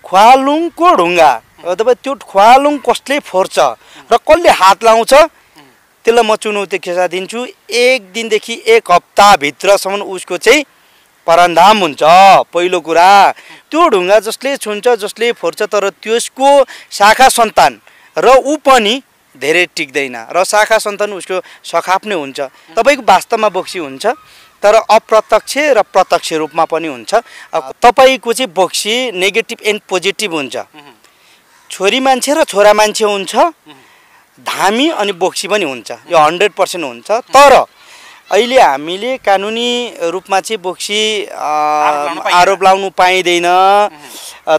ख्वालुङको ढुङ्गा अथवा त्यो ख्वालुङ कसले फोर्छ र कसले हात लाउँछ त्यसलाई म चुनौती खेसा दिन्छु। 1 दिनदेखि 1 हप्ताभित्रसम्म उसको चाहिँ परन्धाम हुन्छ। पहिलो कुरा त्यो ढुङ्गा जसले छुन्छ जसले फोर्छ तर त्यसको शाखा सन्तान र ऊ पनि धेरै टिक्दैन र शाखा सन्तान उसको सखाप नै हुन्छ। तपाईँको वास्तवमा बोक्सी हुन्छ तर अप्रत्यक्ष र प्रत्यक्ष रूपमा पनि हुन्छ। तपाईँको चाहिँ बोक्सी नेगेटिभ एन्ड पोजिटिभ हुन्छ। छोरी मान्छे र छोरा मान्छे हुन्छ, धामी अनि बोक्सी पनि हुन्छ, यो 100% हुन्छ। तर अहिले हामीले कानुनी रूपमा चाहिँ बोक्सी आरोप लाउनु पाइँदैन।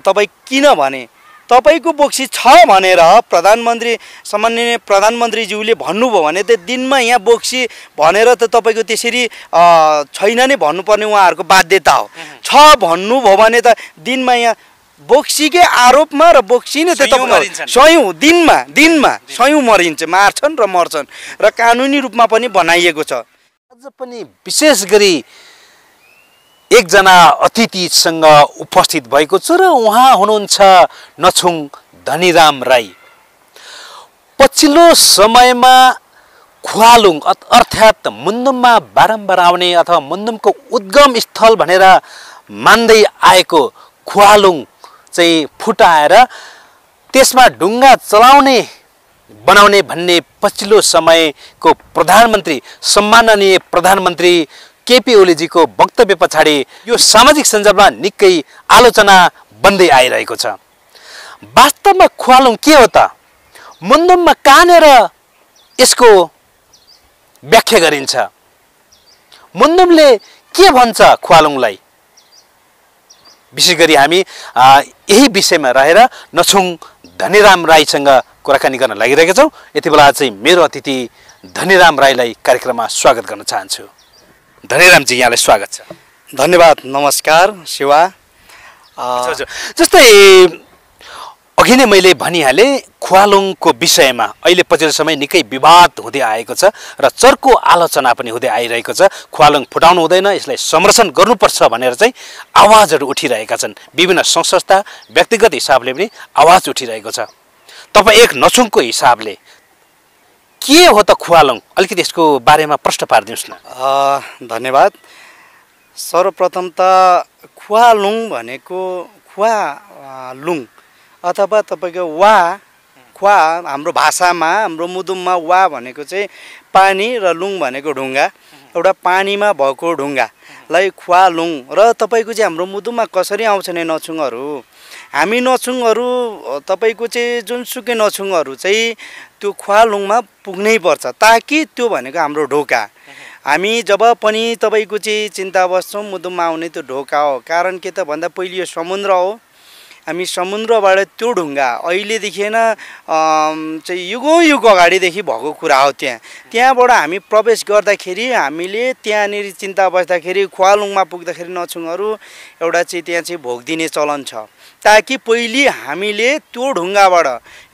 तपाईँ किनभने तपाईको बोक्सी छ भनेर प्रधानमन्त्री सामान्य प्रधानमन्त्रीज्यूले भन्नुभयो भने त दिनमा यहाँ बोक्सी भनेर त तपाईको त्यसरी छैन नै भन्नुपर्ने उहाँहरूको बाध्यता हो। छ भन्नुभयो भने त दिनमा यहाँ बोक्सीकै आरोपमा र बोक्सी नै त सयौं दिनमा सयौं मरिन्छ, मार्छन् र मर्छन् र कानुनी रूपमा पनि बनाइएको छ। अझ पनि विशेष गरी एकजना अतिथिसँग उपस्थित भएको छु र उहाँ हुनुहुन्छ नछुङ धनीराम राई। पछिल्लो समयमा ख्वालुङ अर्थात् मुन्दुममा बारम्बार आउने अथवा मुन्दुमको उद्गम स्थल भनेर मान्दै आएको ख्वालुङ चाहिँ फुटाएर त्यसमा ढुङ्गा चलाउने बनाउने भन्ने पछिल्लो समयको प्रधानमन्त्री सम्माननीय प्रधानमन्त्री केपी ओलीजीको वक्तव्य पछाडि यो सामाजिक सञ्जालमा निकै आलोचना बन्दै आइरहेको छ। वास्तवमा ख्वालुङ के हो त? मुन्दुममा कहाँनेर यसको व्याख्या गरिन्छ? मुन्दुमले के भन्छ ख्वालुङलाई? विशेष गरी हामी यही विषयमा रहेर नछुङ धनीराम राईसँग कुराकानी गर्न लागिरहेका छौँ। यति बेला चाहिँ मेरो अतिथि धनीराम राईलाई कार्यक्रममा स्वागत गर्न चाहन्छु। धनीरामजी, यहाँलाई स्वागत छ। धन्यवाद, नमस्कार, शिवा। जस्तै अघि नै मैले भनिहालेँ, ख्वालुङको विषयमा अहिले पछिल्लो समय निकै विवाद हुँदै आएको छ र चर्को आलोचना पनि हुँदै आइरहेको छ। ख्वालुङ फुटाउनु हुँदैन, यसलाई संरक्षण गर्नुपर्छ भनेर चाहिँ आवाजहरू उठिरहेका छन्। विभिन्न संस्था व्यक्तिगत हिसाबले पनि आवाज उठिरहेको छ। तपाईँ एक नछुङको हिसाबले के हो त ख्वालुङ? अलिकति यसको बारेमा प्रश्न पारिदिनुहोस् न। धन्यवाद। सर्वप्रथम त ख्वालुङ भनेको ख्वालुङ अथवा तपाईँको वा ख्वा हाम्रो भाषामा हाम्रो मुदुममा वा भनेको चाहिँ पानी र लुङ भनेको ढुङ्गा, एउटा पानीमा भएको ढुङ्गालाई ख्वालुङ। र तपाईँको चाहिँ हाम्रो मुदुममा कसरी आउँछ नि नछुङहरू? हामी नछुङहरू तपाईँको चाहिँ जुनसुकै नछुङहरू चाहिँ त्यो ख्वालुङमा पुग्नै पर्छ, ताकि त्यो भनेको हाम्रो ढोका। हामी जब पनि तपाईँको चाहिँ चिन्ता बस्छौँ मुदुममा आउने त्यो ढोका हो। कारण के त भन्दा पहिले यो समुद्र हो। हामी समुद्रबाट त्यो ढुङ्गा अहिलेदेखि चाहिँ युगौँ अगाडिदेखि भएको कुरा हो। त्यहाँबाट हामी प्रवेश गर्दाखेरि हामीले त्यहाँनिर चिन्ता बस्दाखेरि ख्वालुङमा पुग्दाखेरि नछुङहरू एउटा चाहिँ त्यहाँ चाहिँ भोग दिने चलन छ, ताकि पहिले हामीले त्यो ढुङ्गाबाट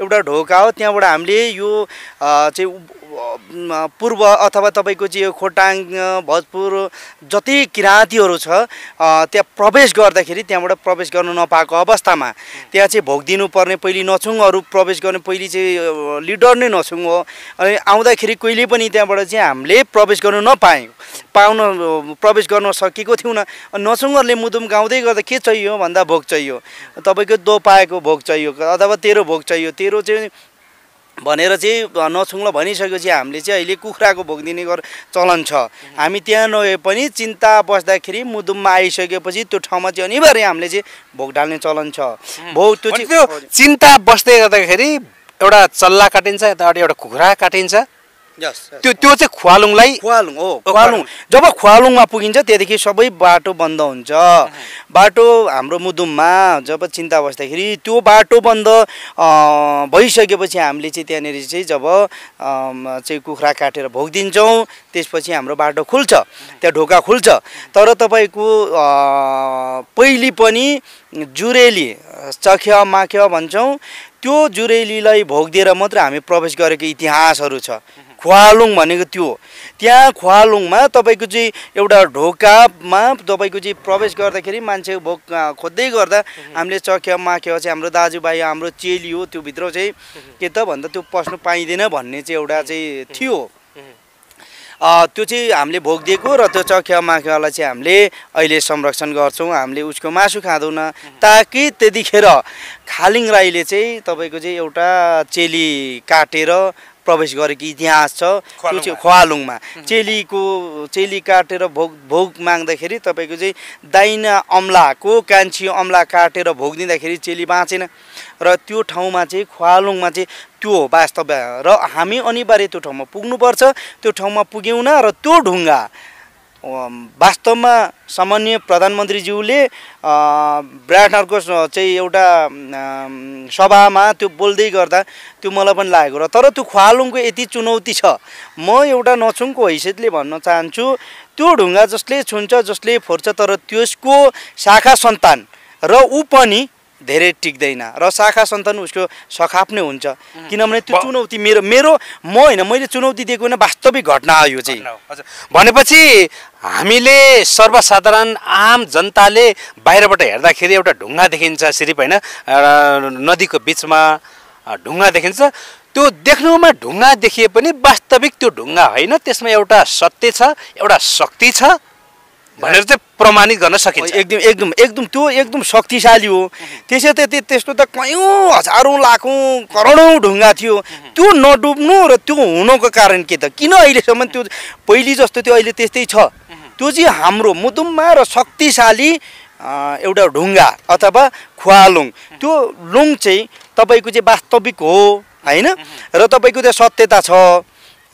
एउटा ढोका हो, त्यहाँबाट हामीले यो चाहिँ पूर्व अथवा तपाईँको चाहिँ यो खोटाङ भोजपुर जति किराँतीहरू छ त्यहाँ प्रवेश गर्दाखेरि त्यहाँबाट प्रवेश गर्न नपाएको अवस्थामा त्यहाँ चाहिँ भोग दिनुपर्ने पहिले नछुङहरू प्रवेश गर्ने पहिले चाहिँ लिडर नै नछुङ हो। अनि आउँदाखेरि कहिले पनि त्यहाँबाट चाहिँ हामीले प्रवेश गर्न प्रवेश गर्न सकेको थियौँ। नछुङहरूले मुदुम गाउँदै गर्दा के चाहियो भन्दा भोग चाहियो, तपाईँको दो पाएको भोग चाहियो अथवा तेरो भोग चाहियो, तेरो चाहिँ भनेर चाहिँ नछुङलाई भनिसकेपछि हामीले चाहिँ अहिले कुखुराको भोग दिने चलन छ। हामी त्यहाँ नगए पनि चिन्ता बस्दाखेरि मुदुममा आइसकेपछि त्यो ठाउँमा चाहिँ अनिवार्य हामीले चाहिँ भोग डाल्ने चलन छ। भोग त्यो चिन्ता बस्दै गर्दाखेरि एउटा चल्ला काटिन्छ, यताबाट एउटा कुखुरा काटिन्छ। त्यो चाहिँ ख्वालुङलाई ख्वालुङ हो। ख्वालुङ जब ख्वालुङमा पुगिन्छ त्यहाँदेखि सबै बाटो बन्द हुन्छ। बाटो हाम्रो मुदुममा जब चिन्ता बस्दाखेरि त्यो बाटो बन्द भइसकेपछि हामीले चाहिँ त्यहाँनिर चाहिँ जब चाहिँ कुखुरा काटेर भोग दिन्छौँ त्यसपछि हाम्रो बाटो खुल्छ, त्यहाँ ढोका खुल्छ। तर तपाईँको पहिले पनि जुरेली चख्या माख्या भन्छौँ, त्यो जुरेलीलाई भोग दिएर मात्र हामी प्रवेश गरेको इतिहासहरू छ। ख्वालुङ भनेको त्यो त्यहाँ ख्वालुङमा तपाईँको चाहिँ एउटा ढोकामा तपाईँको चाहिँ प्रवेश गर्दाखेरि मान्छे भोक खोज्दै गर्दा हामीले चख्या माख्या चाहिँ हाम्रो दाजुभाइ हाम्रो चेली हो त्यो भित्र चाहिँ के त भन्दा त्यो पस्नु पाइँदैन भन्ने चाहिँ एउटा चाहिँ थियो त्यो चाहिँ हामीले भोग दिएको र त्यो चख्या माख्यालाई चाहिँ हामीले अहिले संरक्षण गर्छौँ हामीले उसको मासु खाँदैनौँ ताकि त्यतिखेर खालिङ राईले चाहिँ तपाईँको चाहिँ एउटा चेली काटेर प्रवेश गरेको इतिहास छ त्यो चाहिँ ख्वालुङमा चेली काटेर भोग माग्दाखेरि तपाईँको चाहिँ दाइना अम्लाको कान्छी अम्ला काटेर भोग दिँदाखेरि चेली बाँचेन र त्यो ठाउँमा चाहिँ ख्वालुङमा चाहिँ त्यो वास्तव र हामी अनिवार्य त्यो ठाउँमा पुग्नुपर्छ त्यो ठाउँमा पुग्यौँ न र त्यो ढुङ्गा वास्तवमा सामान्य प्रधानमन्त्रीज्यूले विराटनगरको चाहिँ एउटा सभामा त्यो बोल्दै गर्दा त्यो मलाई पनि लागेको र तर त्यो ख्वालुङको यति चुनौती छ म एउटा नछुङको हैसियतले भन्न चाहन्छु त्यो ढुङ्गा जसले छुन्छ जसले फोर्छ तर त्यसको शाखा सन्तान र ऊ पनि धेरै टिक्दैन र शाखा सन्तान उसको सखाप नै हुन्छ किनभने त्यो चुनौती मेरो म होइन मैले चुनौती दिएको होइन वास्तविक घटना हो यो चाहिँ भनेपछि हामीले सर्वसाधारण आम जनताले बाहिरबाट हेर्दाखेरि एउटा ढुङ्गा देखिन्छ सिरिप होइन नदीको बिचमा ढुङ्गा देखिन्छ त्यो देख्नुमा ढुङ्गा देखिए पनि वास्तविक त्यो ढुङ्गा होइन त्यसमा एउटा सत्य छ एउटा शक्ति छ भनेर चाहिँ प्रमाणित गर्न सकिन्छ एकदम त्यो एकदम शक्तिशाली हो त्यसै त्यस्तो त कयौँ हजारौँ लाखौँ करोडौँ ढुङ्गा थियो त्यो नडुब्नु र त्यो हुनुको कारण के त किन अहिलेसम्म त्यो पहिले जस्तो त्यो अहिले त्यस्तै छ त्यो चाहिँ हाम्रो मुदुममा र शक्तिशाली एउटा ढुङ्गा अथवा ख्वालुङ त्यो लुङ चाहिँ तपाईँको चाहिँ वास्तविक हो होइन र तपाईँको चाहिँ सत्यता छ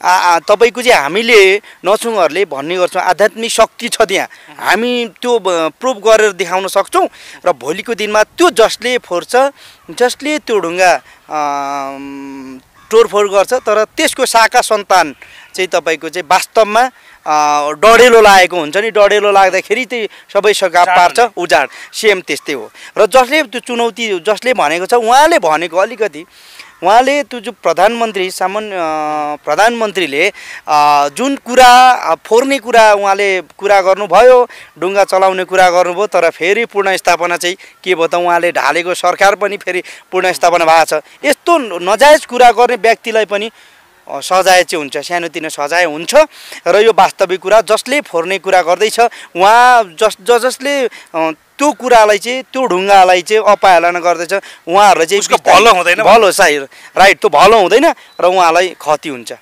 तपाईँको चाहिँ हामीले नछुङहरूले भन्ने गर्छौँ आध्यात्मिक शक्ति छ त्यहाँ हामी त्यो प्रुभ गरेर देखाउन सक्छौँ र भोलिको दिनमा त्यो जसले फोर्छ जसले त्यो ढुङ्गा तोडफोड गर्छ तर त्यसको शाखा सन्तान चाहिँ तपाईँको चाहिँ वास्तवमा डढेलो लागेको हुन्छ नि डढेलो लाग्दाखेरि चाहिँ सबै सघाप पार्छ उजाड सेम त्यस्तै हो र जसले त्यो चुनौती जसले भनेको छ उहाँले भनेको अलिकति उहाँले त्यो जो प्रधानमन्त्रीले जुन कुरा फोर्ने कुरा उहाँले कुरा गर्नुभयो ढुङ्गा चलाउने कुरा गर्नुभयो तर फेरि पुनर्स्थापना चाहिँ के भयो त उहाँले ढालेको सरकार पनि फेरि पुनर्स्थापना भएको छ यस्तो नजायज कुरा गर्ने व्यक्तिलाई पनि सजाय चाहिँ हुन्छ सानोतिनो सजाय हुन्छ र यो वास्तविक कुरा जसले फोर्ने कुरा गर्दैछ उहाँ जसले त्यो कुरालाई चाहिँ त्यो ढुङ्गालाई चाहिँ अपहेलना गर्दैछ उहाँहरूलाई चाहिँ उसको भलो हुँदैन भलो सायद राइट त्यो भलो हुँदैन र उहाँलाई क्षति हुन्छ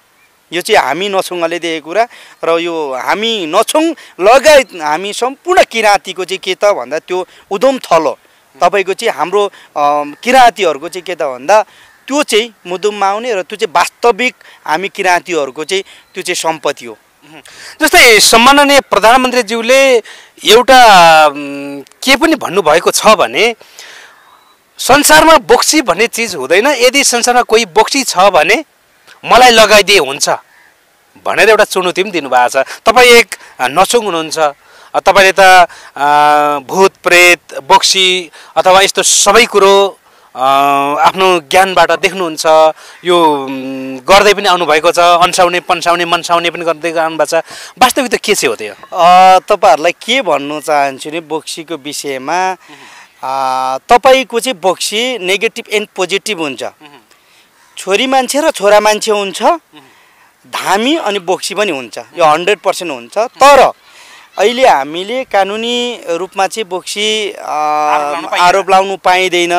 यो चाहिँ हामी नछुङले देखेको कुरा र यो हामी नछुङ लगायत हामी सम्पूर्ण किराँतीको चाहिँ के त भन्दा त्यो उद्यम थलो तपाईँको चाहिँ हाम्रो किराँतीहरूको चाहिँ के त भन्दा त्यो चाहिँ मुदुममा आउने र त्यो चाहिँ वास्तविक हामी किराँतीहरूको चाहिँ त्यो चाहिँ सम्पत्ति हो जस्तै सम्माननीय प्रधानमन्त्रीज्यूले एउटा के पनि भन्नुभएको छ भने संसारमा बोक्सी भन्ने चिज हुँदैन यदि संसारमा कोही बोक्सी छ भने मलाई लगाइदिए हुन्छ भनेर एउटा चुनौती पनि दिनुभएको छ तपाईँ एक नछुङ हुनुहुन्छ तपाईँले त भूत प्रेत बोक्सी अथवा यस्तो सबै कुरो आफ्नो ज्ञानबाट देख्नुहुन्छ यो गर्दै पनि आउनुभएको छ अन्साउने पन्साउने मनसाउने पनि गर्दै आउनुभएको छ वास्तविक त के चाहिँ हो त्यो तपाईँहरूलाई के भन्नु चाहन्छु नि बोक्सीको विषयमा तपाईँको चाहिँ बोक्सी नेगेटिभ एन्ड पोजिटिभ हुन्छ छोरी मान्छे र छोरा मान्छे हुन्छ धामी अनि बोक्सी पनि हुन्छ यो 100% हुन्छ तर अहिले हामीले कानुनी रूपमा चाहिँ बोक्सी आरोप लाउनु पाइँदैन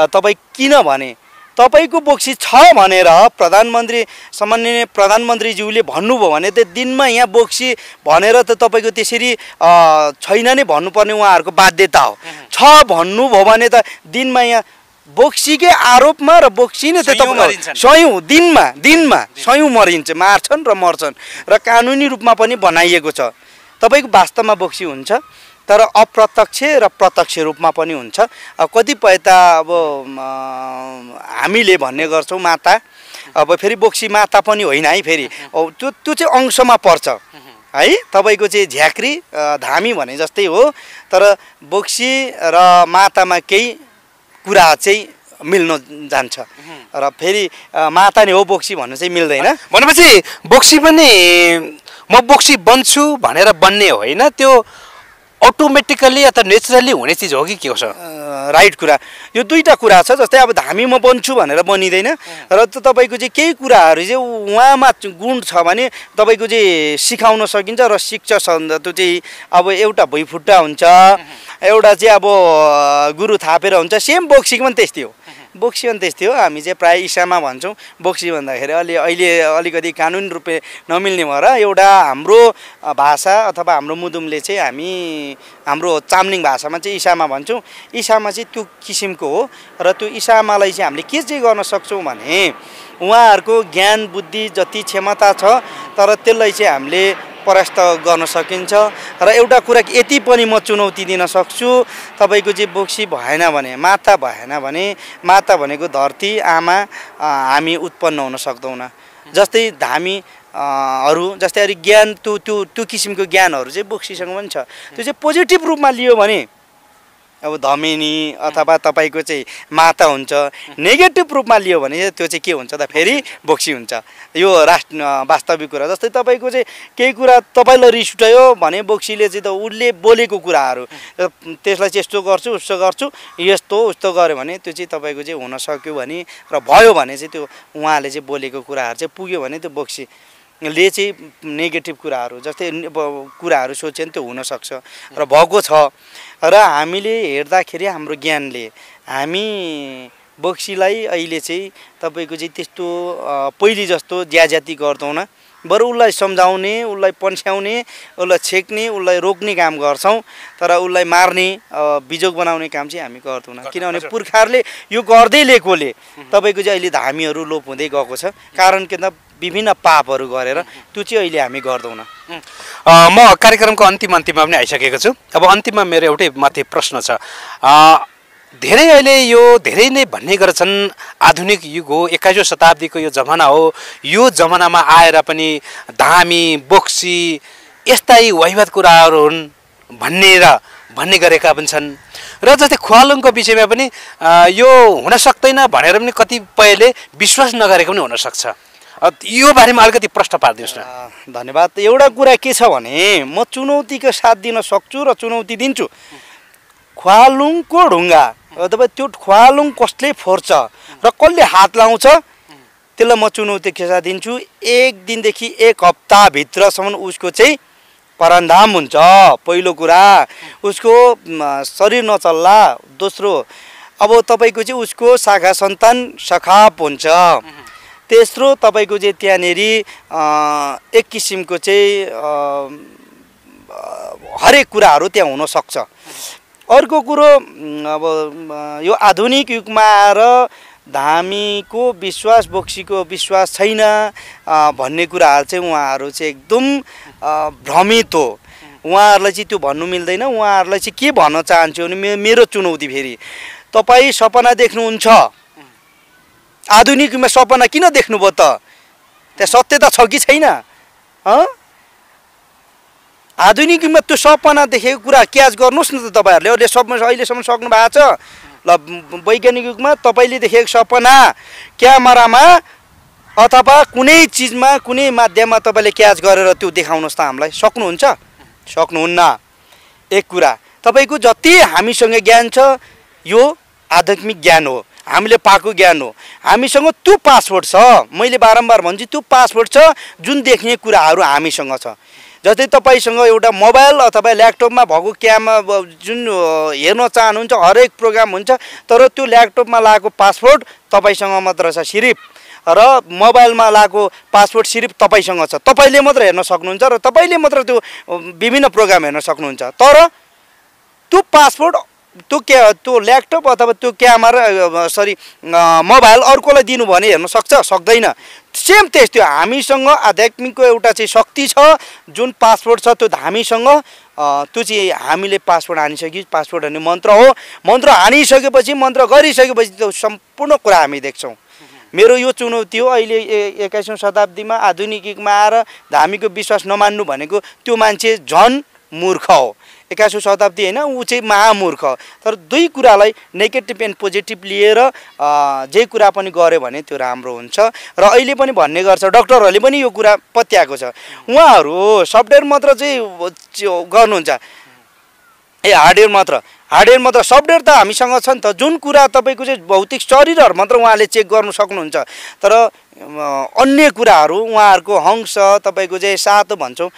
तपाईँ किनभने तपाईँको बोक्सी छ भनेर सामान्य प्रधानमन्त्रीज्यूले भन्नुभयो भने त दिनमा यहाँ बोक्सी भनेर त तपाईँको त्यसरी छैन नै भन्नुपर्ने उहाँहरूको बाध्यता हो छ भन्नुभयो भने त दिनमा यहाँ बोक्सीकै आरोपमा र बोक्सी नै त सयौँ दिनमा सयौँ मार्छन् र मर्छन् र कानुनी रूपमा पनि बनाइएको छ तपाईँको वास्तवमा बोक्सी हुन्छ तर अप्रत्यक्ष र प्रत्यक्ष रूपमा पनि हुन्छ कतिपय त अब हामीले भन्ने गर्छौँ माता अब फेरि बोक्सी माता पनि होइन है फेरि त्यो चाहिँ अंशमा पर्छ है तपाईँको चाहिँ झ्याक्री धामी भने जस्तै हो तर बोक्सी र मातामा केही कुरा चाहिँ मिल्न जान्छ र फेरि माता नै हो बोक्सी भन्नु चाहिँ मिल्दैन। भनेपछि बोक्सी पनि म बोक्सी बन्छु भनेर बन्ने होइन, त्यो अटोमेटिकली अथवा नेचुरली हुने चिज हो कि के हो सर? राइट कुरा। यो दुईवटा कुरा छ। जस्तै अब धामी म बन्छु भनेर बनिँदैन र तपाईँको चाहिँ केही कुराहरू चाहिँ उहाँमा गुण छ भने तपाईँको चाहिँ सिकाउन सकिन्छ र सिक्छ। त्यो चाहिँ अब एउटा भुइँफुट्टा हुन्छ, एउटा चाहिँ अब गुरु थापेर हुन्छ। सेम बोक्सीको पनि त्यस्तै हो, बोक्सी पनि त्यस्तै हो। हामी चाहिँ प्रायः इसामा भन्छौँ, बोक्सी भन्दाखेरि अहिले अलिकति कानुनी रूपले नमिल्ने भएर एउटा हाम्रो भाषा अथवा हाम्रो मुदुमले चाहिँ हाम्रो चाम्लिङ भाषामा चाहिँ इसामा भन्छौँ। इसामा चाहिँ त्यो किसिमको हो र त्यो इसामालाई चाहिँ हामीले के चाहिँ गर्न सक्छौँ भने उहाँहरूको ज्ञान बुद्धि जति क्षमता छ तर त्यसलाई चाहिँ हामीले परास्त गर्न सकिन्छ। र एउटा कुरा यति पनि म चुनौती दिन सक्छु, तपाईँको चाहिँ बोक्सी भएन भने, माता भएन भने, माता भनेको धरती आमा, हामी उत्पन्न हुन सक्दैनौँ। जस्तै धामी जस्तै अरू ज्ञान त्यो किसिमको ज्ञानहरू चाहिँ बोक्सीसँग पनि छ। त्यो चाहिँ पोजिटिभ रूपमा लियो भने अब धमिनी अथवा तपाईँको चाहिँ माता हुन्छ, नेगेटिभ रूपमा लियो भने त्यो चाहिँ के हुन्छ त फेरि बोक्सी हुन्छ। यो वास्तविक कुरा। जस्तै तपाईँको चाहिँ केही कुरा तपाईँलाई रिस उठायो भने बोक्सीले चाहिँ त उसले बोलेको कुराहरू त्यसलाई चाहिँ यस्तो गर्छु उस्तो गर्छु यस्तो उस्तो गऱ्यो भने त्यो चाहिँ तपाईँको चाहिँ हुन सक्यो भने र भयो भने चाहिँ त्यो उहाँले चाहिँ बोलेको कुराहरू चाहिँ पुग्यो भने त्यो बोक्सीले चाहिँ नेगेटिभ कुराहरू जस्तै कुराहरू सोच्यो भने त्यो हुनसक्छ र भएको छ। र हामीले हेर्दाखेरि हाम्रो ज्ञानले हामी बोक्सीलाई अहिले चाहिँ तपाईँको चाहिँ त्यस्तो पहिले जस्तो ज्याज्याती गर्दैनौँ, बरु उसलाई सम्झाउने, उसलाई पन्स्याउने, उसलाई छेक्ने, उसलाई रोक्ने काम गर्छौँ। तर उसलाई मार्ने बिजोग बनाउने काम चाहिँ हामी गर्दैनौँ। किनभने पुर्खाहरूले यो गर्दै ल्याएकोले तपाईँको चाहिँ अहिले धामीहरू लोप हुँदै गएको छ। कारण के त विभिन्न पापहरू गरेर त्यो चाहिँ अहिले हामी गर्दैनौँ। म कार्यक्रमको अन्तिममा पनि आइसकेको छु। अब अन्तिममा मेरो एउटै माथि प्रश्न छ। धेरै अहिले यो धेरै नै भन्ने गर्छन् आधुनिक युग हो, 21औं शताब्दीको यो जमाना हो, यो जमानामा आएर पनि धामी बोक्सी यस्तै वैवाद कुराहरू हुन् भन्ने गरेका पनि छन्। र जस्तै खुवालुङको विषयमा पनि यो हुन सक्दैन भनेर पनि कतिपयले विश्वास नगरेको पनि हुनसक्छ। यो बारेमा अलिकति प्रश्न पारिदिनुहोस् न। धन्यवाद। एउटा कुरा के छ भने म चुनौतीको साथ दिन सक्छु र चुनौती दिन्छु। खुवालुङको ढुङ्गा अथवा त्यो खुवालुङ कसले फोर्छ र कसले हात लाउँछ त्यसलाई म चुनौतीको साथ दिन्छु। एक दिनदेखि एक हप्ताभित्रसम्म उसको चाहिँ परन्धाम हुन्छ। पहिलो कुरा उसको शरीर नचल्ला। दोस्रो अब तपाईँको चाहिँ उसको शाखा सन्तान सखाप हुन्छ। तेस्रो तपाईँको चाहिँ त्यहाँनेरि एक किसिमको चाहिँ हरेक कुराहरू त्यहाँ हुनसक्छ। अर्को कुरो अब यो आधुनिक युगमा आएर धामीको विश्वास बोक्सीको विश्वास छैन भन्ने कुराहरू चाहिँ उहाँहरू चाहिँ एकदम भ्रमित हो। उहाँहरूलाई चाहिँ त्यो भन्नु मिल्दैन। उहाँहरूलाई चाहिँ के भन्न चाहन्छु भने मेरो चुनौती फेरि तपाईँ सपना देख्नुहुन्छ, आधुनिकमा सपना किन देख्नुभयो त? त्यहाँ सत्यता छ कि छैन? आधुनिकमा त्यो सपना देखेको कुरा क्याच गर्नुहोस् न त तपाईँहरूले। अहिलेसम्म सक्नु भएको छ ल। वैज्ञानिक युगमा तपाईँले देखेको सपना क्यामेरामा अथवा कुनै चिजमा कुनै माध्यममा तपाईँले क्याच गरेर त्यो देखाउनुहोस् त हामीलाई। सक्नुहुन्छ? सक्नुहुन्न। एक कुरा तपाईँको जति हामीसँग ज्ञान छ यो आध्यात्मिक ज्ञान हो, हामीले पाएको ज्ञान हो। हामीसँग त्यो पासपोर्ट छ। मैले बारम्बार भन्छु त्यो पासपोर्ट छ जुन देख्ने कुराहरू हामीसँग छ। जस्तै तपाईँसँग एउटा मोबाइल अथवा ल्यापटपमा भएको जुन हेर्न चाहनुहुन्छ हरेक प्रोग्राम हुन्छ, तर त्यो ल्यापटपमा लागेको पासपोर्ट तपाईँसँग मात्र छ सिर्फ, र मोबाइलमा लागेको पासपोर्ट सिर्फ तपाईँसँग छ। तपाईँले मात्र हेर्न सक्नुहुन्छ र तपाईँले मात्र त्यो विभिन्न प्रोग्राम हेर्न सक्नुहुन्छ। तर त्यो पासपोर्ट त्यो ल्यापटप अथवा त्यो मोबाइल अर्कोलाई दिनु भने हेर्न सक्छ? सक्दैन। सेम त्यस्तै हामीसँग आध्यात्मिकको एउटा चाहिँ शक्ति छ जुन पासपोर्ट छ त्यो हामीसँग। त्यो चाहिँ हामीले पासपोर्ट हानिसक्यो। पासपोर्ट भन्ने मन्त्र हो। मन्त्र हानिसकेपछि मन्त्र गरिसकेपछि त्यो सम्पूर्ण कुरा हामी देख्छौँ। मेरो यो चुनौती हो। अहिले 21औं शताब्दीमा आधुनिक युगमा आएर धामीको विश्वास नमान्नु भनेको त्यो मान्छे झन् मूर्ख हो। 21औं शताब्दी होइन, ऊ चाहिँ महामूर्ख। तर दुई कुरालाई नेगेटिभ एन्ड पोजिटिभ लिएर जे कुरा पनि गर्यो भने त्यो राम्रो हुन्छ। र अहिले पनि भन्ने गर्छ, डक्टरहरूले पनि यो कुरा पत्याएको छ। उहाँहरू सफ्टवेयर मात्र चाहिँ गर्नुहुन्छ, हार्डवेयर मात्र सफ्टवेयर त हामीसँग छ नि त। जुन कुरा तपाईँको चाहिँ भौतिक शरीरहरू मात्र उहाँले चेक गर्नु सक्नुहुन्छ, तर अन्य कुराहरू उहाँहरूको हंस तपाईँको चाहिँ सातो भन्छौँ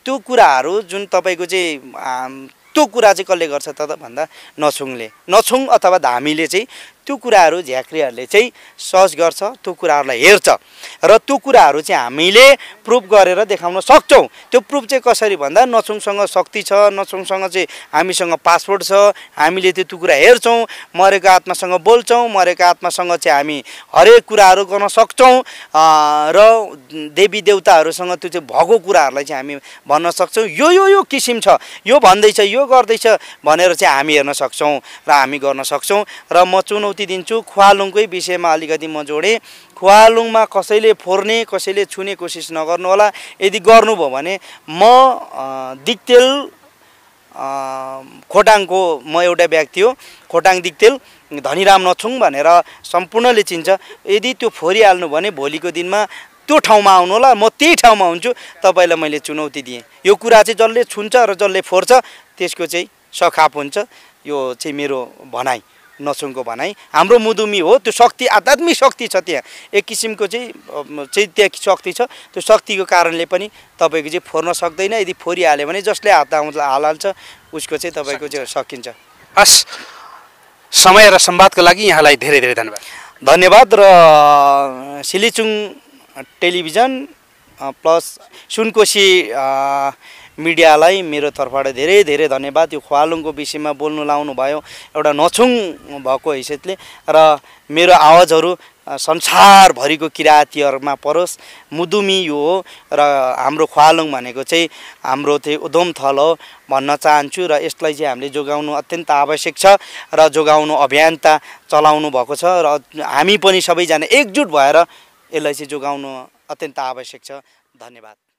त्यो कुराहरू जुन तपाईँको चाहिँ त्यो कुरा चाहिँ कसले गर्छ त भन्दा नछुङ अथवा धामीले चाहिँ त्यो कुराहरू झ्याक्रीहरूले चाहिँ सर्च गर्छ, त्यो कुराहरूलाई हेर्छ र त्यो कुराहरू चाहिँ हामीले प्रुफ गरेर देखाउन सक्छौँ। त्यो प्रुफ चाहिँ कसरी भन्दा नछुङसँग शक्ति छ, नछुङसँग चाहिँ हामीसँग पासपोर्ट छ, हामीले त्यो कुरा हेर्छौँ, मरेको आत्मासँग बोल्छौँ, मरेको आत्मासँग चाहिँ हामी हरेक कुराहरू गर्न सक्छौँ र देवी देवताहरूसँग त्यो चाहिँ भएको कुराहरूलाई चाहिँ हामी भन्न सक्छौँ। यो किसिम छ, यो भन्दैछ, यो गर्दैछ भनेर चाहिँ हामी हेर्न सक्छौँ र हामी गर्न सक्छौँ। र म चुनौती दिन्छु ख्वालुङकै विषयमा अलिकति म जोडेँ। ख्वालुङमा कसैले फोर्ने, कसैले छुने कोसिस नगर्नु होला। यदि गर्नुभयो भने म दिक्तेल खोटाङको म एउटा व्यक्ति हो, खोटाङ दिक्तेल धनीराम नछुङ भनेर सम्पूर्णले चिन्छ। यदि त्यो फोरिहाल्नु भने भोलिको दिनमा त्यो ठाउँमा आउनु होला, म त्यही ठाउँमा हुन्छु। तपाईँलाई मैले चुनौती दिएँ। यो कुरा चाहिँ जसले छुन्छ र जसले फोर्छ त्यसको चाहिँ सखाप हुन्छ। यो चाहिँ मेरो भनाइ, नछुङको भनाइ। हाम्रो मुदुमी हो, त्यो शक्ति आध्यात्मिक शक्ति छ त्यहाँ, एक किसिमको चाहिँ त्यहाँ शक्ति छ। त्यो शक्तिको कारणले पनि तपाईँको चाहिँ फोर्न सक्दैन। यदि फोरिहाल्यो भने जसले हाल्छ उसको चाहिँ तपाईँको चाहिँ सकिन्छ। हस्, समय र संवादको लागि यहाँलाई धेरै धेरै धन्यवाद। र सिलिचुङ टेलिभिजन प्लस सुनकोशी मिडियालाई मेरो तर्फबाट धेरै धेरै धन्यवाद। यो ख्वालुङको विषयमा बोल्नु लाउनु भयो एउटा नछुङ भएको हैसियतले, र मेरो आवाजहरू संसारभरिको किराँतीहरूमा परोस्। मुदुमी यो हो र हाम्रो ख्वालुङ भनेको चाहिँ हाम्रो चाहिँ उद्यम थल हो भन्न चाहन्छु। र यसलाई चाहिँ हामीले जोगाउनु अत्यन्त आवश्यक छ र जोगाउनु अभियान त चलाउनु भएको छ र हामी पनि सबैजना एकजुट भएर यसलाई चाहिँ जोगाउनु अत्यन्त आवश्यक छ। धन्यवाद।